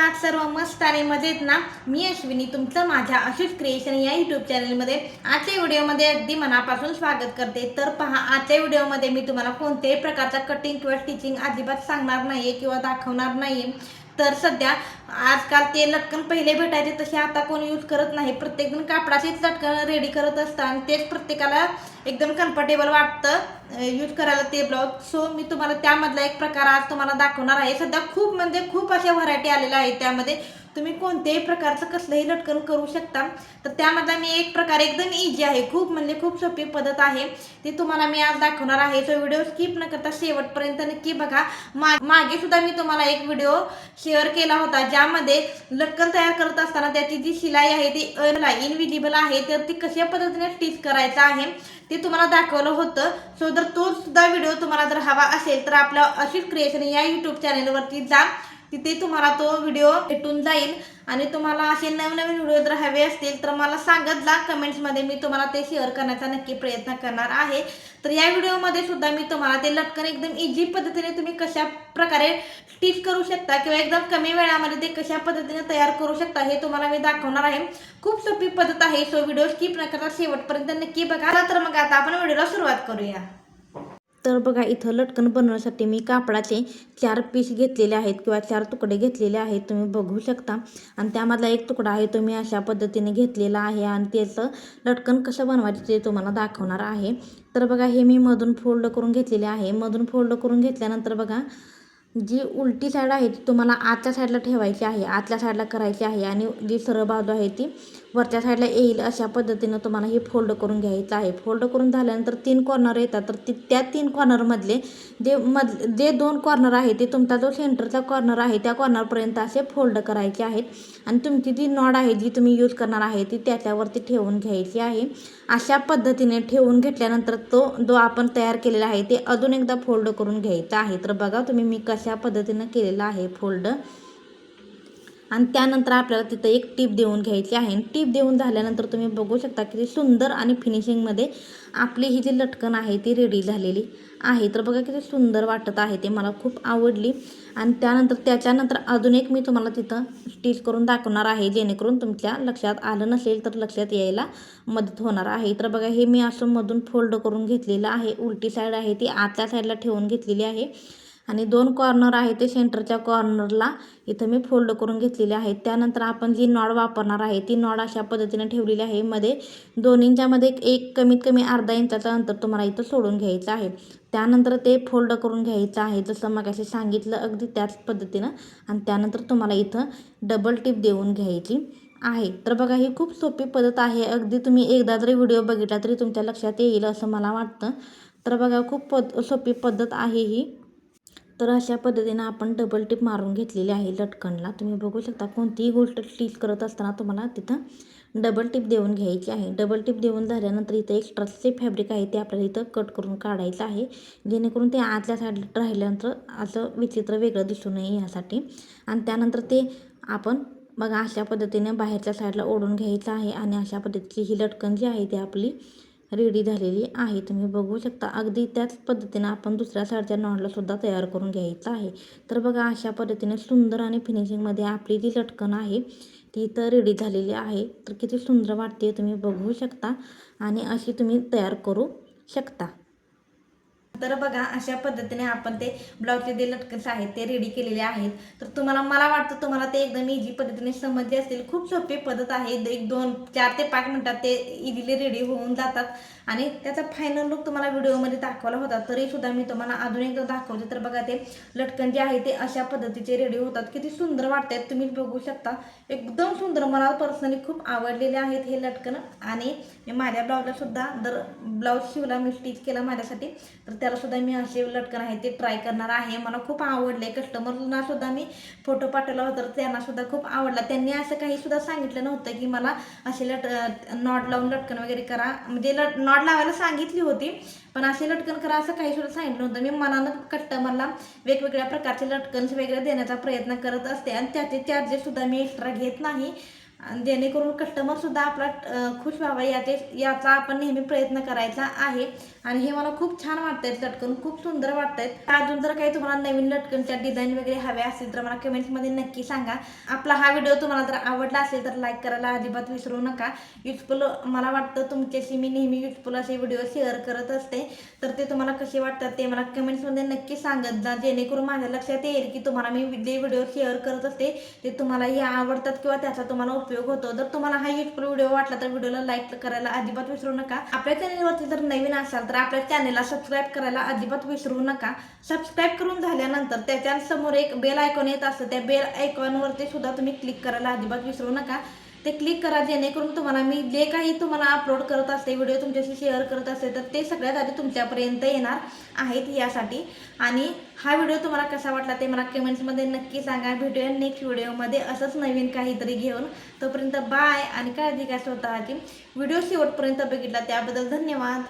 आहात सर्व मस्त आणि मजेत ना? मी अश्विनी तुमचं माझ्या अशीच क्रिएशन या यूट्यूब चॅनलमध्ये आजच्या व्हिडिओमध्ये अगदी मनापासून स्वागत करते। तर पहा, आजच्या व्हिडिओमध्ये मी तुम्हाला कोणत्याही प्रकारचा कटिंग किंवा स्टिचिंग अजिबात सांगणार नाहीये किंवा दाखवणार नाहीये। तर सध्या आजकाल ते लटकन पहिले भेटायचे तसे आता कोण यूज करत नाही। प्रत्येकजण कापडाचीच लटकन रेडी करत असतात आणि तेच प्रत्येकाला एकदम कम्फर्टेबल वाटतं यूज करायला ते ब्लाउज। सो मी तुम्हाला त्यामधला एक प्रकार आज तुम्हाला दाखवणार आहे। सध्या खूप म्हणजे खूप अशा व्हरायटी आलेल्या आहेत, त्यामध्ये तुम्ही कोणत्याही प्रकारचं कसलंही लटकन करू शकता। तर त्यामधला मी एक प्रकार एकदम इझी आहे, खूप म्हणजे खूप सोपी पद्धत आहे, ती तुम्हाला मी आज दाखवणार आहे। सो व्हिडिओ स्किप न करता शेवटपर्यंत नक्की बघा। मागे सुद्धा मी तुम्हाला एक व्हिडिओ शेअर केला होता ज्यामध्ये लटकन तयार करत असताना त्याची जी शिलाई आहे ती इनविजिबल आहे, तर ती कशा पद्धतीने स्टिच करायचं आहे ते तुम्हाला दाखवलं होतं। सो जर तो सुद्धा व्हिडिओ तुम्हाला जर हवा असेल तर आपल्या अशीच क्रिएशन या यूट्यूब चॅनलवरती जा, तिथे तुम्हाला तो व्हिडिओ भेटून जाईल। आणि तुम्हाला असे नवनवीन व्हिडिओ जर हवे असतील तर मला सांगत जा कमेंट्समध्ये, मी तुम्हाला ते शेअर करण्याचा नक्की प्रयत्न करणार आहे। तर या व्हिडिओमध्ये सुद्धा मी तुम्हाला ते लटकन एकदम इझी पद्धतीने तुम्ही कशा प्रकारे स्टिच करू शकता किंवा एकदम कमी वेळामध्ये ते कशा पद्धतीने तयार करू शकता हे तुम्हाला मी दाखवणार आहे। खूप सोपी पद्धत आहे। सो व्हिडिओ स्किप न करता शेवटपर्यंत नक्की बघा। तर मग आता आपण व्हिडिओला सुरुवात करूया। तर बघा, इथं लटकन बनवण्यासाठी मी कापडाचे 4 पीस घेतलेले आहेत किंवा 4 तुकडे घेतलेले आहेत, तुम्ही बघू शकता। आणि त्यामधला एक तुकडा आहे तो मी अशा पद्धतीने घेतलेला आहे आणि त्याचं लटकन कसं बनवायचं ते तुम्हाला दाखवणार आहे। तर बघा, हे मी मधून फोल्ड करून घेतलेले आहे। मधून फोल्ड करून घेतल्यानंतर बघा, जी उलटी साईड आहे ती तुम्हाला आतल्या साईडला ठेवायची आहे, आतल्या साईडला करायची आहे, आणि जी सरळ बाजू आहे ती वरच्या साईडला येईल अशा पद्धतीनं तुम्हाला हे फोल्ड करून घ्यायचं आहे। फोल्ड करून झाल्यानंतर 3 कॉर्नर येतात, तर त्या 3 कॉर्नरमधले जे 2 कॉर्नर आहे ते तुमचा जो सेंटरचा कॉर्नर आहे त्या कॉर्नरपर्यंत असे फोल्ड करायचे आहेत। आणि तुमची जी नॉड आहे जी तुम्ही यूज करणार आहे ती त्याच्यावरती ठेवून घ्यायची आहे। अशा पद्धतीने ठेवून घेतल्यानंतर जो आपण तयार केलेला आहे ते अजून एकदा फोल्ड करून घ्यायचा आहे। तर बघा तुम्ही मी कशा पद्धतीने केलेला आहे फोल्ड। आणि त्यानंतर आपल्याला तिथं एक टीप देऊन घ्यायची आहे। टीप देऊन झाल्यानंतर तुम्ही बघू शकता किती सुंदर आणि फिनिशिंगमध्ये आपली ही जी लटकन आहे ती रेडी झालेली आहे। तर बघा किती सुंदर वाटत आहे, ते मला खूप आवडली। आणि त्याच्यानंतर अजून एक मी तुम्हाला तिथं स्टिच करून दाखवणार आहे, जेणेकरून तुमच्या लक्षात आलं नसेल तर लक्षात यायला मदत होणार आहे। तर बघा, हे मी असं मधून फोल्ड करून घेतलेलं आहे, उलटी साईड आहे ती आतल्या साईडला ठेवून घेतलेली आहे, आणि 2 कॉर्नर आहे ते सेंटरच्या कॉर्नरला इथं मी फोल्ड करून घेतलेले आहे। त्यानंतर आपण जी नॉड वापरणार आहे ती नॉड अशा पद्धतीने ठेवलेली आहे। मध्ये 2 इंचामध्ये एक कमीत कमी अर्धा इंचाचं अंतर तुम्हाला इथं सोडून घ्यायचं आहे। त्यानंतर ते फोल्ड करून घ्यायचं आहे जसं मगाशी सांगितलं अगदी त्याच पद्धतीनं। आणि त्यानंतर तुम्हाला इथं डबल टिप देऊन घ्यायची आहे। तर बघा, ही खूप सोपी पद्धत आहे, अगदी तुम्ही एकदा जरी व्हिडिओ बघितला तरी तुमच्या लक्षात येईल असं मला वाटतं। तर बघा, खूप सोपी पद्धत आहे ही। तर अशा पद्धतीनं आपण डबल टिप मारून घेतलेली आहे लटकनला, तुम्ही बघू शकता। कोणतीही गोष्ट स्टिच करत असताना तुम्हाला तिथं डबल टिप देऊन घ्यायची आहे। डबल टिप देऊन झाल्यानंतर इथं एक्स्ट्राचे फॅब्रिक आहे ते आपल्याला इथं कट करून काढायचं आहे, जेणेकरून ते आतल्या साईडला राहिल्यानंतर असं विचित्र वेगळं दिसू नये यासाठी। आणि त्यानंतर ते आपण बघा अशा पद्धतीने बाहेरच्या साईडला ओढून घ्यायचं आहे, आणि अशा पद्धतीची ही लटकन जी आहे ती आपली रेडी झालेली आहे, तुम्ही बघू शकता। अगदी त्याच पद्धतीनं आपण दुसऱ्या साईडच्या नॉडला सुद्धा तयार करून घ्यायचं आहे। तर बघा, अशा पद्धतीने सुंदर आणि फिनिशिंगमध्ये आपली जी लटकन आहे ती तर रेडी झालेली आहे। तर किती सुंदर वाटते तुम्ही बघू शकता, आणि अशी तुम्ही तयार करू शकता। तर बघा, अशा पद्धतीने आपण ते ब्लाउजचे जे लटकन्स आहेत ते रेडी केलेले आहेत। तर मला वाटतं तुम्हाला ते एकदम इझी पद्धतीने समजले असतील। खूप सोपी पद्धत आहे, 4 ते 5 मिनिटात ते इझिली रेडी होऊन जातात। आणि त्याचा फायनल लुक तुम्हाला व्हिडिओमध्ये दाखवला होता, तरी सुद्धा मी तुम्हाला अजून एकदा दाखवते। तर बघा, ते लटकन जे आहे ते अशा पद्धतीचे रेडी होतात, किती सुंदर वाटतात तुम्ही बघू शकता, एकदम सुंदर। मला पर्सनली खूप आवडलेले आहेत हे लटकन। आणि मी माझ्या ब्लाउजला सुद्धा ब्लाउज शिवला, मी स्टिच केला माझ्यासाठी, तर त्याला सुद्धा मी असे लटकन आहे ते ट्राय करणार आहे। मला खूप आवडले, कस्टमरला सुद्धा मी फोटो पाठवला होता, तर त्यांना सुद्धा खूप आवडला। त्यांनी असं काही सुद्धा सांगितलं नव्हतं की मला असे नॉट लावून लटकन वगैरे करा, म्हणजे नॉट लावायला सांगितली होती पण असे लटकन करा असं काही सुद्धा सांगितलं नव्हतं। मी मनानं कस्टमरला वेगवेगळ्या प्रकारचे लटकन्स वगैरे देण्याचा प्रयत्न करत असते, आणि त्याचे चार्जेस सुद्धा मी एक्स्ट्रा घेत नाही, जेणेकरून कस्टमर सुद्धा आपला खुश व्हावा याचा आपण नेहमी प्रयत्न करायचा आहे। आणि हे मला खूप छान वाटतायत लटकन, खूप सुंदर वाटतायत. अजून जर काही तुम्हाला नवीन लटकनच्या डिझाईन वगैरे हव्या असतील तर मला कमेंट्समध्ये नक्की सांगा. आपला हा व्हिडिओ तुम्हाला जर आवडला असेल तर लाईक करायला अजिबात विसरू नका. युजफुल मला वाटतं तुमच्याशी मी नेहमी युजफुल असे व्हिडिओ शेअर करत असते, तर ते तुम्हाला कसे वाटतात ते मला कमेंट्समध्ये नक्की सांगत जा, जेणेकरून माझ्या लक्षात येईल की तुम्हाला मी जे व्हिडिओ शेअर करत असते ते तुम्हालाही आवडतात किंवा त्याचा तुम्हाला उपयोग होतो. जर तुम्हाला हा युजफुल व्हिडिओ वाटला तर व्हिडिओला लाईक करायला अजिबात विसरू नका. आपल्या चॅनलवरती जर नवीन असाल तर आपल्या चॅनलला सबस्क्राईब करायला अजिबात विसरू नका. सबस्क्राईब करून झाल्यानंतर त्याच्या समोर एक बेल आयकॉन येत असतं, त्या बेल आयकॉनवरती सुद्धा तुम्ही क्लिक करायला अजिबात विसरू नका. ते क्लिक करा, जेणेकरून तुम्हाला मी जे काही तुम्हाला अपलोड करत असते, व्हिडिओ तुमच्याशी शेअर करत असते, तर ते सगळ्यात आधी तुमच्यापर्यंत येणार आहेत यासाठी. आणि हा व्हिडिओ तुम्हाला कसा वाटला ते मला कमेंट्समध्ये नक्की सांगा. भेटूया नेक्स्ट व्हिडिओमध्ये असंच नवीन काहीतरी घेऊन. तोपर्यंत बाय आणि काळजी घ्या स्वतःची. व्हिडिओ शेवटपर्यंत बघितला त्याबद्दल धन्यवाद.